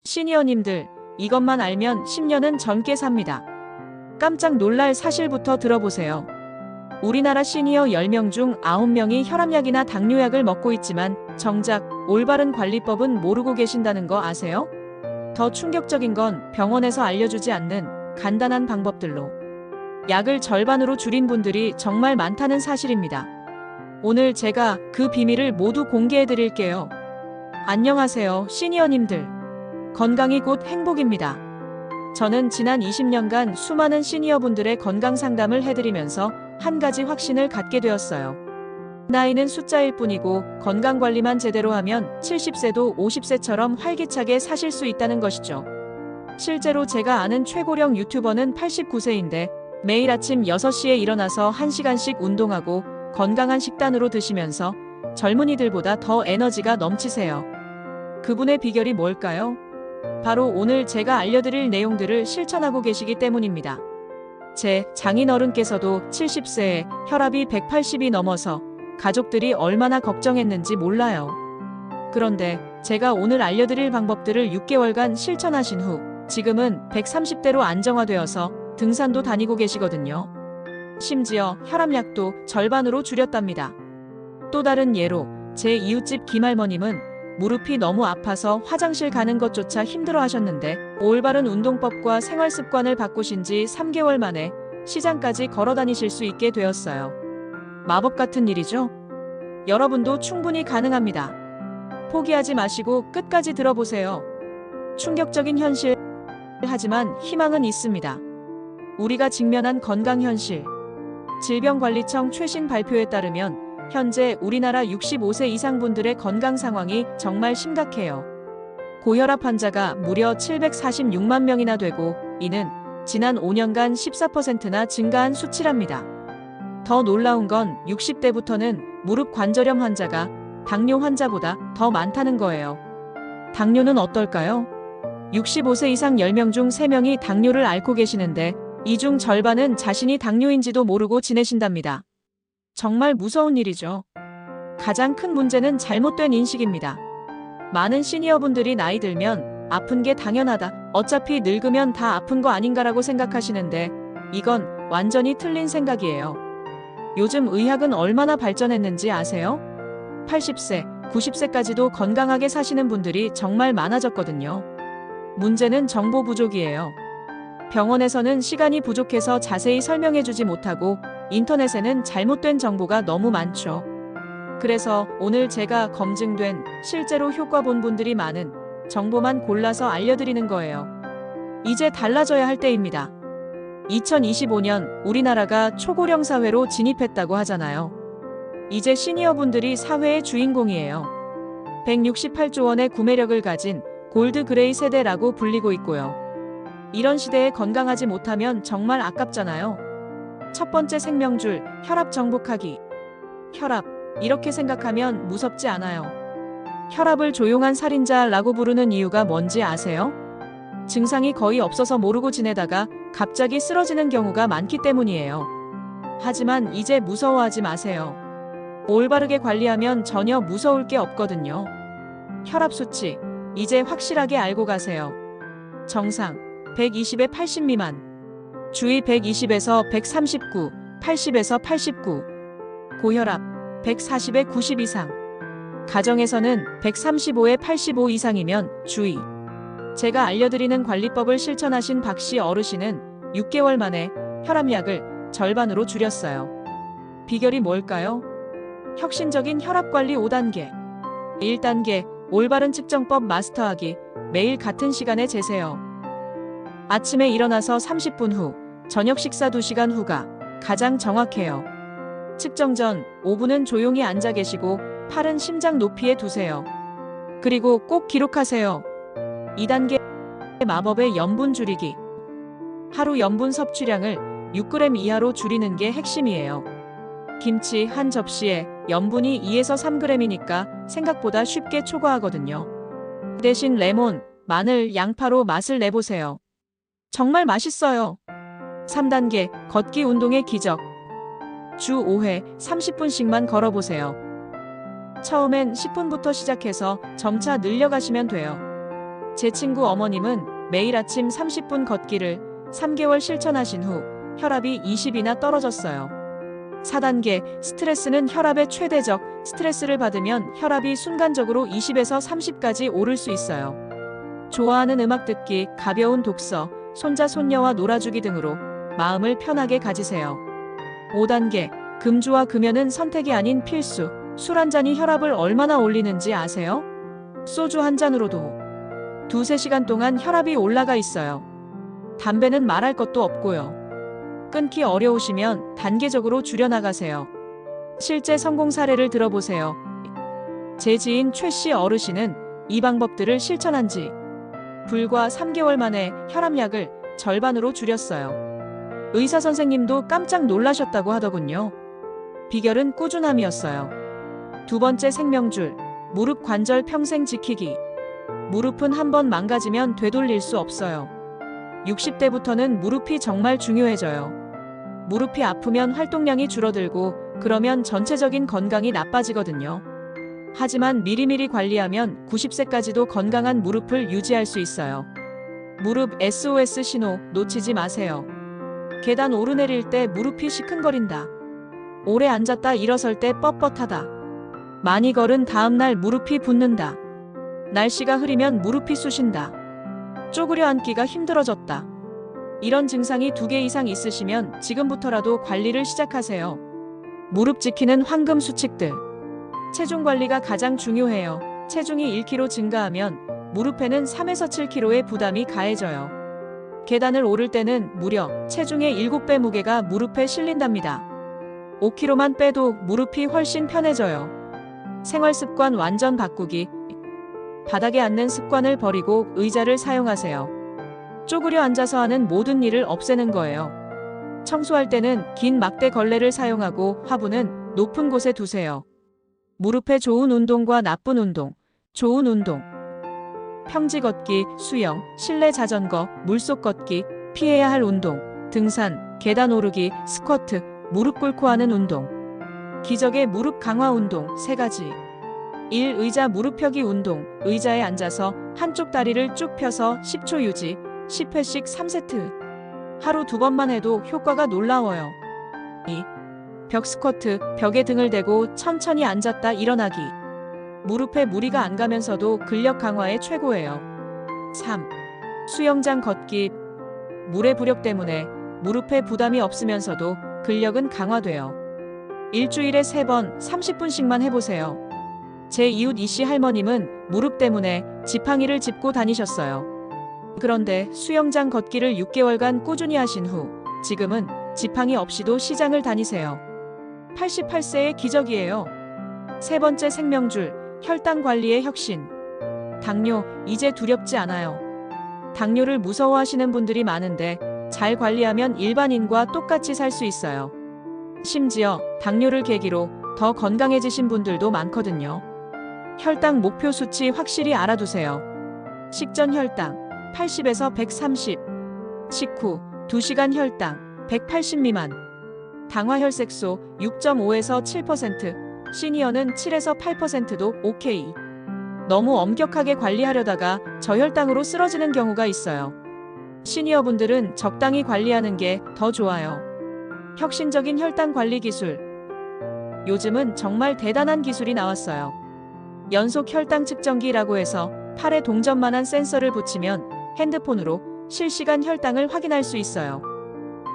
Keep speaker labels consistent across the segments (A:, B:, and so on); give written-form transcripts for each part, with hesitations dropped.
A: 시니어님들, 이것만 알면 10년은 젊게 삽니다. 깜짝 놀랄 사실부터 들어보세요. 우리나라 시니어 10명 중 9명이 혈압약이나 당뇨약을 먹고 있지만 정작 올바른 관리법은 모르고 계신다는 거 아세요? 더 충격적인 건 병원에서 알려주지 않는 간단한 방법들로 약을 절반으로 줄인 분들이 정말 많다는 사실입니다. 오늘 제가 그 비밀을 모두 공개해 드릴게요. 안녕하세요, 시니어님들. 건강이 곧 행복입니다. 저는 지난 20년간 수많은 시니어분들의 건강 상담을 해드리면서 한 가지 확신을 갖게 되었어요. 나이는 숫자일 뿐이고 건강관리만 제대로 하면 70세도 50세처럼 활기차게 사실 수 있다는 것이죠. 실제로 제가 아는 최고령 유튜버는 89세인데 매일 아침 6시에 일어나서 1시간씩 운동하고 건강한 식단으로 드시면서 젊은이들보다 더 에너지가 넘치세요. 그분의 비결이 뭘까요? 바로 오늘 제가 알려드릴 내용들을 실천하고 계시기 때문입니다. 제 장인어른께서도 70세에 혈압이 180이 넘어서 가족들이 얼마나 걱정했는지 몰라요. 그런데 제가 오늘 알려드릴 방법들을 6개월간 실천하신 후 지금은 130대로 안정화되어서 등산도 다니고 계시거든요. 심지어 혈압약도 절반으로 줄였답니다. 또 다른 예로 제 이웃집 김할머님은 무릎이 너무 아파서 화장실 가는 것조차 힘들어 하셨는데 올바른 운동법과 생활습관을 바꾸신 지 3개월 만에 시장까지 걸어 다니실 수 있게 되었어요. 마법 같은 일이죠? 여러분도 충분히 가능합니다. 포기하지 마시고 끝까지 들어보세요. 충격적인 현실, 하지만 희망은 있습니다. 우리가 직면한 건강 현실. 질병관리청 최신 발표에 따르면 현재 우리나라 65세 이상 분들의 건강 상황이 정말 심각해요. 고혈압 환자가 무려 746만 명이나 되고 이는 지난 5년간 14%나 증가한 수치랍니다. 더 놀라운 건 60대부터는 무릎 관절염 환자가 당뇨 환자보다 더 많다는 거예요. 당뇨는 어떨까요? 65세 이상 10명 중 3명이 당뇨를 앓고 계시는데 이 중 절반은 자신이 당뇨인지도 모르고 지내신답니다. 정말 무서운 일이죠. 가장 큰 문제는 잘못된 인식입니다. 많은 시니어분들이 나이 들면 아픈 게 당연하다. 어차피 늙으면 다 아픈 거 아닌가라고 생각하시는데 이건 완전히 틀린 생각이에요. 요즘 의학은 얼마나 발전했는지 아세요? 80세, 90세까지도 건강하게 사시는 분들이 정말 많아졌거든요. 문제는 정보 부족이에요. 병원에서는 시간이 부족해서 자세히 설명해주지 못하고 인터넷에는 잘못된 정보가 너무 많죠. 그래서 오늘 제가 검증된 실제로 효과 본 분들이 많은 정보만 골라서 알려드리는 거예요. 이제 달라져야 할 때입니다. 2025년 우리나라가 초고령 사회로 진입했다고 하잖아요. 이제 시니어분들이 사회의 주인공이에요. 168조 원의 구매력을 가진 골드 그레이 세대라고 불리고 있고요. 이런 시대에 건강하지 못하면 정말 아깝잖아요. 첫 번째 생명줄, 혈압 정복하기. 혈압, 이렇게 생각하면 무섭지 않아요. 혈압을 조용한 살인자라고 부르는 이유가 뭔지 아세요? 증상이 거의 없어서 모르고 지내다가 갑자기 쓰러지는 경우가 많기 때문이에요. 하지만 이제 무서워하지 마세요. 올바르게 관리하면 전혀 무서울 게 없거든요. 혈압 수치, 이제 확실하게 알고 가세요. 정상 120에 80 미만, 주의 120에서 139, 80에서 89, 고혈압 140에 90 이상, 가정에서는 135에 85 이상이면 주의. 제가 알려드리는 관리법을 실천하신 박씨 어르신은 6개월 만에 혈압약을 절반으로 줄였어요. 비결이 뭘까요? 혁신적인 혈압관리 5단계. 1단계, 올바른 측정법 마스터하기. 매일 같은 시간에 재세요. 아침에 일어나서 30분 후, 저녁 식사 2시간 후가 가장 정확해요. 측정 전 5분은 조용히 앉아 계시고 팔은 심장 높이에 두세요. 그리고 꼭 기록하세요. 2단계 마법의 염분 줄이기. 하루 염분 섭취량을 6g 이하로 줄이는 게 핵심이에요. 김치 한 접시에 염분이 2에서 3g이니까 생각보다 쉽게 초과하거든요. 대신 레몬, 마늘, 양파로 맛을 내보세요. 정말 맛있어요. 3단계 걷기 운동의 기적. 주 5회 30분씩만 걸어보세요. 처음엔 10분부터 시작해서 점차 늘려가시면 돼요. 제 친구 어머님은 매일 아침 30분 걷기를 3개월 실천하신 후 혈압이 20이나 떨어졌어요. 4단계 스트레스는 혈압의 최대적 스트레스를 받으면 혈압이 순간적으로 20에서 30까지 오를 수 있어요. 좋아하는 음악 듣기, 가벼운 독서, 손자 손녀와 놀아주기 등으로 마음을 편하게 가지세요. 5단계 금주와 금연은 선택이 아닌 필수. 술 한 잔이 혈압을 얼마나 올리는지 아세요? 소주 한 잔으로도 2~3시간 동안 혈압이 올라가 있어요. 담배는 말할 것도 없고요. 끊기 어려우시면 단계적으로 줄여나가세요. 실제 성공 사례를 들어보세요. 제 지인 최 씨 어르신은 이 방법들을 실천한 지 불과 3개월 만에 혈압약을 절반으로 줄였어요. 의사 선생님도 깜짝 놀라셨다고 하더군요. 비결은 꾸준함이었어요. 2번째 생명줄, 무릎 관절 평생 지키기. 무릎은 한번 망가지면 되돌릴 수 없어요. 60대부터는 무릎이 정말 중요해져요. 무릎이 아프면 활동량이 줄어들고 그러면 전체적인 건강이 나빠지거든요. 하지만 미리미리 관리하면 90세까지도 건강한 무릎을 유지할 수 있어요. 무릎 SOS 신호 놓치지 마세요. 계단 오르내릴 때 무릎이 시큰거린다. 오래 앉았다 일어설 때 뻣뻣하다. 많이 걸은 다음날 무릎이 붓는다. 날씨가 흐리면 무릎이 쑤신다. 쪼그려 앉기가 힘들어졌다. 이런 증상이 2개 이상 있으시면 지금부터라도 관리를 시작하세요. 무릎 지키는 황금 수칙들. 체중 관리가 가장 중요해요. 체중이 1kg 증가하면 무릎에는 3에서 7kg의 부담이 가해져요. 계단을 오를 때는 무려 체중의 7배 무게가 무릎에 실린답니다. 5kg만 빼도 무릎이 훨씬 편해져요. 생활습관 완전 바꾸기. 바닥에 앉는 습관을 버리고 의자를 사용하세요. 쪼그려 앉아서 하는 모든 일을 없애는 거예요. 청소할 때는 긴 막대 걸레를 사용하고 화분은 높은 곳에 두세요. 무릎에 좋은 운동과 나쁜 운동. 좋은 운동. 평지 걷기, 수영, 실내 자전거, 물속 걷기, 피해야 할 운동, 등산, 계단 오르기, 스쿼트, 무릎 꿇고 하는 운동. 기적의 무릎 강화 운동 3가지. 1. 의자 무릎 펴기 운동. 의자에 앉아서 한쪽 다리를 쭉 펴서 10초 유지, 10회씩 3세트. 하루 2번만 해도 효과가 놀라워요. 2. 벽 스쿼트. 벽에 등을 대고 천천히 앉았다 일어나기. 무릎에 무리가 안 가면서도 근력 강화에 최고예요. 3. 수영장 걷기. 물의 부력 때문에 무릎에 부담이 없으면서도 근력은 강화돼요. 일주일에 3번 30분씩만 해보세요. 제 이웃 이씨 할머님은 무릎 때문에 지팡이를 짚고 다니셨어요. 그런데 수영장 걷기를 6개월간 꾸준히 하신 후 지금은 지팡이 없이도 시장을 다니세요. 88세의 기적이에요. 3번째 생명줄, 혈당 관리의 혁신. 당뇨, 이제 두렵지 않아요. 당뇨를 무서워하시는 분들이 많은데 잘 관리하면 일반인과 똑같이 살 수 있어요. 심지어 당뇨를 계기로 더 건강해지신 분들도 많거든요. 혈당 목표 수치 확실히 알아두세요. 식전 혈당 80에서 130, 식후 2시간 혈당 180 미만, 당화혈색소 6.5에서 7%, 시니어는 7에서 8%도 오케이. 너무 엄격하게 관리하려다가 저혈당으로 쓰러지는 경우가 있어요. 시니어분들은 적당히 관리하는 게 더 좋아요. 혁신적인 혈당 관리 기술. 요즘은 정말 대단한 기술이 나왔어요. 연속 혈당 측정기라고 해서 팔에 동전만한 센서를 붙이면 핸드폰으로 실시간 혈당을 확인할 수 있어요.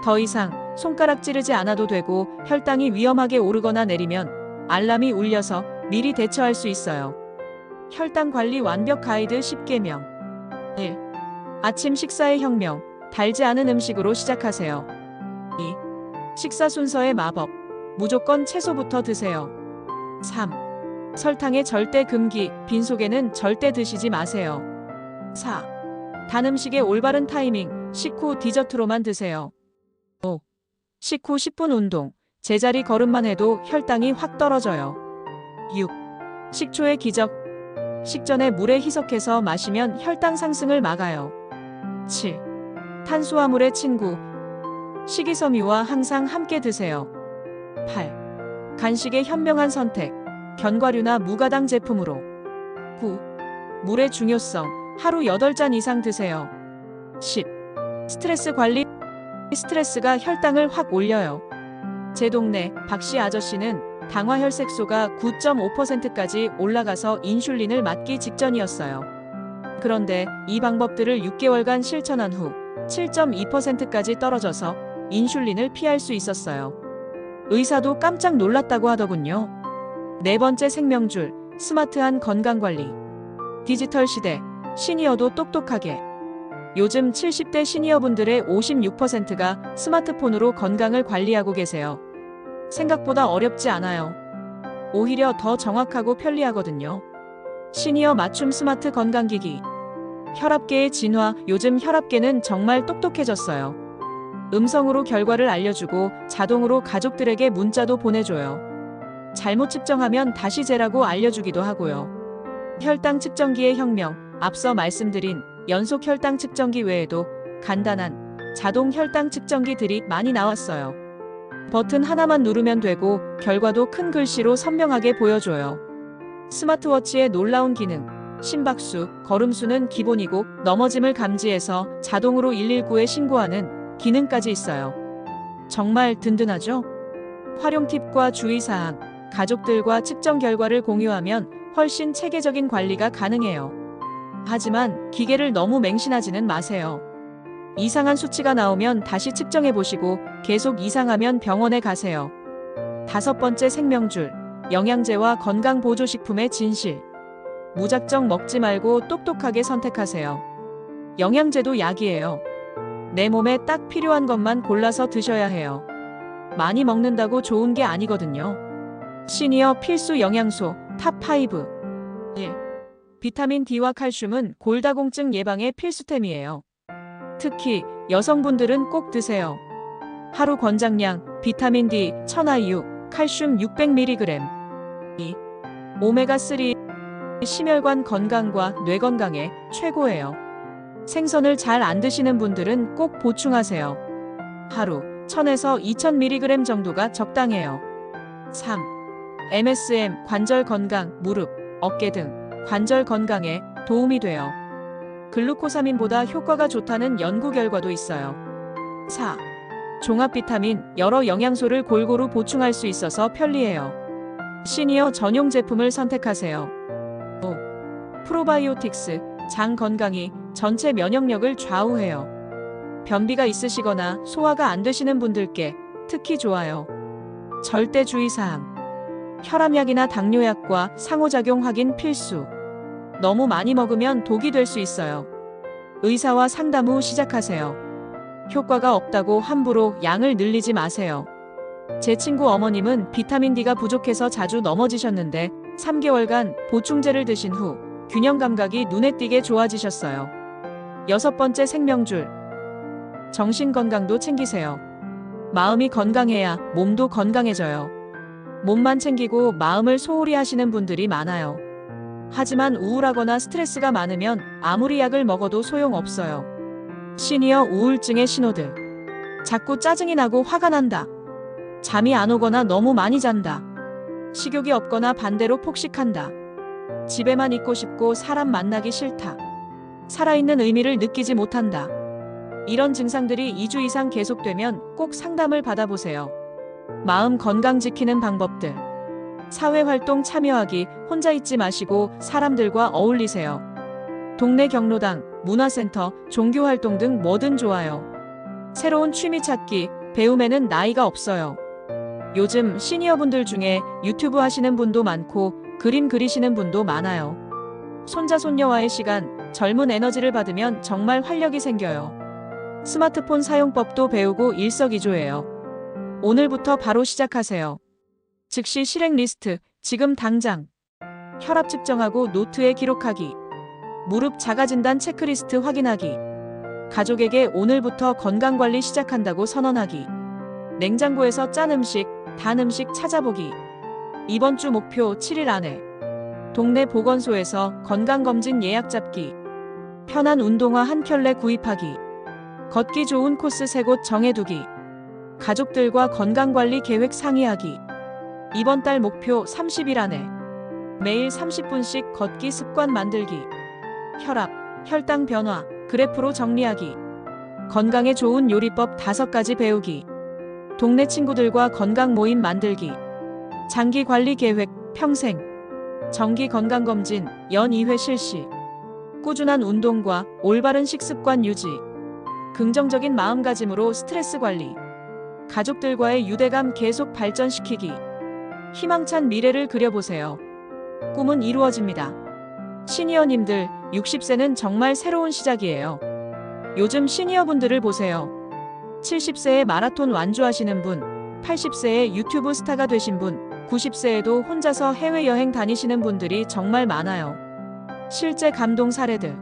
A: 더 이상 손가락 찌르지 않아도 되고 혈당이 위험하게 오르거나 내리면 알람이 울려서 미리 대처할 수 있어요. 혈당 관리 완벽 가이드 10개명. 1. 아침 식사의 혁명. 달지 않은 음식으로 시작하세요. 2. 식사 순서의 마법. 무조건 채소부터 드세요. 3. 설탕의 절대 금기. 빈속에는 절대 드시지 마세요. 4. 단 음식의 올바른 타이밍. 식후 디저트로만 드세요. 5. 식후 10분 운동. 제자리 걸음만 해도 혈당이 확 떨어져요. 6. 식초의 기적. 식전에 물에 희석해서 마시면 혈당 상승을 막아요. 7. 탄수화물의 친구. 식이섬유와 항상 함께 드세요. 8. 간식의 현명한 선택. 견과류나 무가당 제품으로. 9. 물의 중요성. 하루 8잔 이상 드세요. 10. 스트레스 관리. 스트레스가 혈당을 확 올려요. 제 동네 박씨 아저씨는 당화혈색소가 9.5%까지 올라가서 인슐린을 맞기 직전이었어요. 그런데 이 방법들을 6개월간 실천한 후 7.2%까지 떨어져서 인슐린을 피할 수 있었어요. 의사도 깜짝 놀랐다고 하더군요. 네 번째 생명줄, 스마트한 건강관리. 디지털 시대, 시니어도 똑똑하게. 요즘 70대 시니어분들의 56%가 스마트폰으로 건강을 관리하고 계세요. 생각보다 어렵지 않아요. 오히려 더 정확하고 편리하거든요. 시니어 맞춤 스마트 건강기기. 혈압계의 진화. 요즘 혈압계는 정말 똑똑해졌어요. 음성으로 결과를 알려주고 자동으로 가족들에게 문자도 보내줘요. 잘못 측정하면 다시 재라고 알려주기도 하고요. 혈당 측정기의 혁명. 앞서 말씀드린 연속 혈당 측정기 외에도 간단한 자동 혈당 측정기들이 많이 나왔어요. 버튼 하나만 누르면 되고 결과도 큰 글씨로 선명하게 보여줘요. 스마트워치의 놀라운 기능. 심박수, 걸음수는 기본이고 넘어짐을 감지해서 자동으로 119에 신고하는 기능까지 있어요. 정말 든든하죠? 활용 팁과 주의사항. 가족들과 측정 결과를 공유하면 훨씬 체계적인 관리가 가능해요. 하지만 기계를 너무 맹신하지는 마세요. 이상한 수치가 나오면 다시 측정해 보시고 계속 이상하면 병원에 가세요. 다섯 번째 생명줄, 영양제와 건강보조식품의 진실. 무작정 먹지 말고 똑똑하게 선택하세요. 영양제도 약이에요. 내 몸에 딱 필요한 것만 골라서 드셔야 해요. 많이 먹는다고 좋은 게 아니거든요. 시니어 필수 영양소 탑5. 1. 비타민 D와 칼슘은 골다공증 예방에 필수템이에요. 특히 여성분들은 꼭 드세요. 하루 권장량 비타민 D 1000IU, 칼슘 600mg. 2. 오메가3. 심혈관 건강과 뇌 건강에 최고예요. 생선을 잘 안 드시는 분들은 꼭 보충하세요. 하루 1000에서 2000mg 정도가 적당해요. 3. MSM 관절 건강, 무릎, 어깨 등 관절 건강에 도움이 돼요. 글루코사민보다 효과가 좋다는 연구 결과도 있어요. 4. 종합 비타민, 여러 영양소를 골고루 보충할 수 있어서 편리해요. 시니어 전용 제품을 선택하세요. 5. 프로바이오틱스, 장 건강이 전체 면역력을 좌우해요. 변비가 있으시거나 소화가 안 되시는 분들께 특히 좋아요. 절대 주의사항. 혈압약이나 당뇨약과 상호작용 확인 필수. 너무 많이 먹으면 독이 될 수 있어요. 의사와 상담 후 시작하세요. 효과가 없다고 함부로 양을 늘리지 마세요. 제 친구 어머님은 비타민 D가 부족해서 자주 넘어지셨는데 3개월간 보충제를 드신 후 균형 감각이 눈에 띄게 좋아지셨어요. 여섯 번째 생명줄. 정신 건강도 챙기세요. 마음이 건강해야 몸도 건강해져요. 몸만 챙기고 마음을 소홀히 하시는 분들이 많아요. 하지만 우울하거나 스트레스가 많으면 아무리 약을 먹어도 소용없어요. 시니어 우울증의 신호들. 자꾸 짜증이 나고 화가 난다. 잠이 안 오거나 너무 많이 잔다. 식욕이 없거나 반대로 폭식한다. 집에만 있고 싶고 사람 만나기 싫다. 살아있는 의미를 느끼지 못한다. 이런 증상들이 2주 이상 계속되면 꼭 상담을 받아보세요. 마음 건강 지키는 방법들. 사회활동 참여하기. 혼자 있지 마시고 사람들과 어울리세요. 동네 경로당, 문화센터, 종교활동 등 뭐든 좋아요. 새로운 취미 찾기. 배움에는 나이가 없어요. 요즘 시니어분들 중에 유튜브 하시는 분도 많고 그림 그리시는 분도 많아요. 손자 손녀와의 시간, 젊은 에너지를 받으면 정말 활력이 생겨요. 스마트폰 사용법도 배우고 일석이조예요. 오늘부터 바로 시작하세요. 즉시 실행 리스트, 지금 당장. 혈압 측정하고 노트에 기록하기. 무릎 자가진단 체크리스트 확인하기. 가족에게 오늘부터 건강관리 시작한다고 선언하기. 냉장고에서 짠 음식, 단 음식 찾아보기. 이번 주 목표 7일 안에. 동네 보건소에서 건강검진 예약 잡기. 편한 운동화 한 켤레 구입하기. 걷기 좋은 코스 3곳 정해두기. 가족들과 건강관리 계획 상의하기. 이번 달 목표 30일 안에. 매일 30분씩 걷기 습관 만들기. 혈압, 혈당 변화, 그래프로 정리하기. 건강에 좋은 요리법 5가지 배우기. 동네 친구들과 건강 모임 만들기. 장기 관리 계획, 평생. 정기 건강검진, 연 2회 실시. 꾸준한 운동과 올바른 식습관 유지. 긍정적인 마음가짐으로 스트레스 관리. 가족들과의 유대감 계속 발전시키기. 희망찬 미래를 그려보세요. 꿈은 이루어집니다. 시니어님들, 60세는 정말 새로운 시작이에요. 요즘 시니어분들을 보세요. 70세에 마라톤 완주하시는 분, 80세에 유튜브 스타가 되신 분, 90세에도 혼자서 해외여행 다니시는 분들이 정말 많아요. 실제 감동 사례들.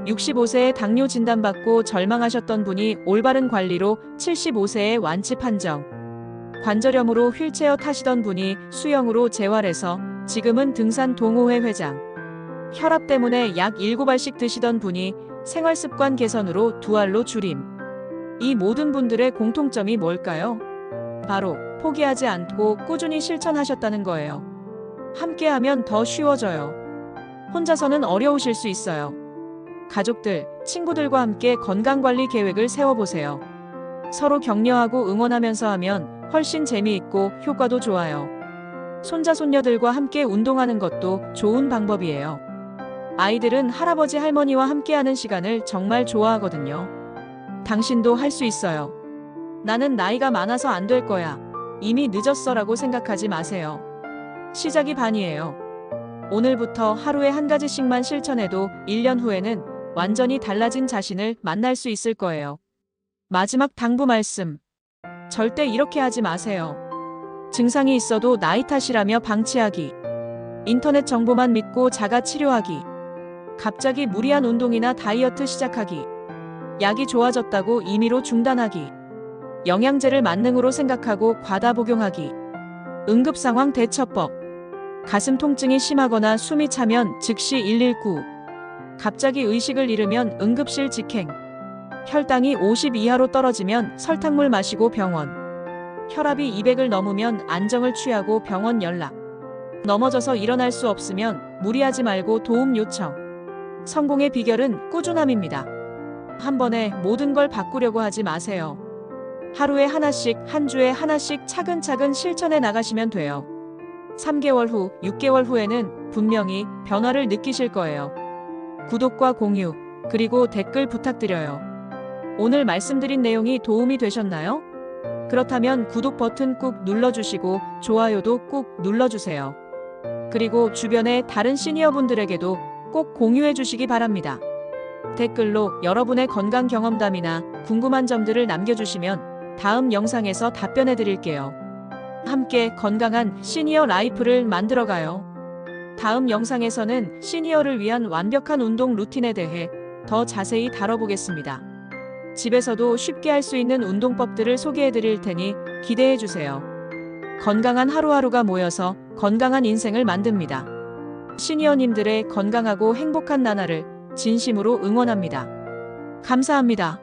A: 65세에 당뇨 진단받고 절망하셨던 분이 올바른 관리로 75세에 완치 판정. 관절염으로 휠체어 타시던 분이 수영으로 재활해서 지금은 등산 동호회 회장. 혈압 때문에 약 7알씩 드시던 분이 생활습관 개선으로 2알로 줄임. 이 모든 분들의 공통점이 뭘까요? 바로 포기하지 않고 꾸준히 실천하셨다는 거예요. 함께하면 더 쉬워져요. 혼자서는 어려우실 수 있어요. 가족들, 친구들과 함께 건강관리 계획을 세워보세요. 서로 격려하고 응원하면서 하면 훨씬 재미있고 효과도 좋아요. 손자, 손녀들과 함께 운동하는 것도 좋은 방법이에요. 아이들은 할아버지, 할머니와 함께하는 시간을 정말 좋아하거든요. 당신도 할 수 있어요. 나는 나이가 많아서 안 될 거야. 이미 늦었어라고 생각하지 마세요. 시작이 반이에요. 오늘부터 하루에 한 가지씩만 실천해도 1년 후에는 완전히 달라진 자신을 만날 수 있을 거예요. 마지막 당부 말씀. 절대 이렇게 하지 마세요. 증상이 있어도 나이 탓이라며 방치하기. 인터넷 정보만 믿고 자가 치료하기. 갑자기 무리한 운동이나 다이어트 시작하기. 약이 좋아졌다고 임의로 중단하기. 영양제를 만능으로 생각하고 과다 복용하기. 응급상황 대처법. 가슴 통증이 심하거나 숨이 차면 즉시 119. 갑자기 의식을 잃으면 응급실 직행. 혈당이 50 이하로 떨어지면 설탕물 마시고 병원. 혈압이 200을 넘으면 안정을 취하고 병원 연락. 넘어져서 일어날 수 없으면 무리하지 말고 도움 요청. 성공의 비결은 꾸준함입니다. 한 번에 모든 걸 바꾸려고 하지 마세요. 하루에 하나씩, 한 주에 하나씩 차근차근 실천해 나가시면 돼요. 3개월 후, 6개월 후에는 분명히 변화를 느끼실 거예요. 구독과 공유, 그리고 댓글 부탁드려요. 오늘 말씀드린 내용이 도움이 되셨나요? 그렇다면 구독 버튼 꾹 눌러주시고 좋아요도 꾹 눌러주세요. 그리고 주변의 다른 시니어분들에게도 꼭 공유해 주시기 바랍니다. 댓글로 여러분의 건강 경험담이나 궁금한 점들을 남겨주시면 다음 영상에서 답변해 드릴게요. 함께 건강한 시니어 라이프를 만들어가요. 다음 영상에서는 시니어를 위한 완벽한 운동 루틴에 대해 더 자세히 다뤄보겠습니다. 집에서도 쉽게 할 수 있는 운동법들을 소개해 드릴 테니 기대해 주세요. 건강한 하루하루가 모여서 건강한 인생을 만듭니다. 시니어님들의 건강하고 행복한 나날을 진심으로 응원합니다. 감사합니다.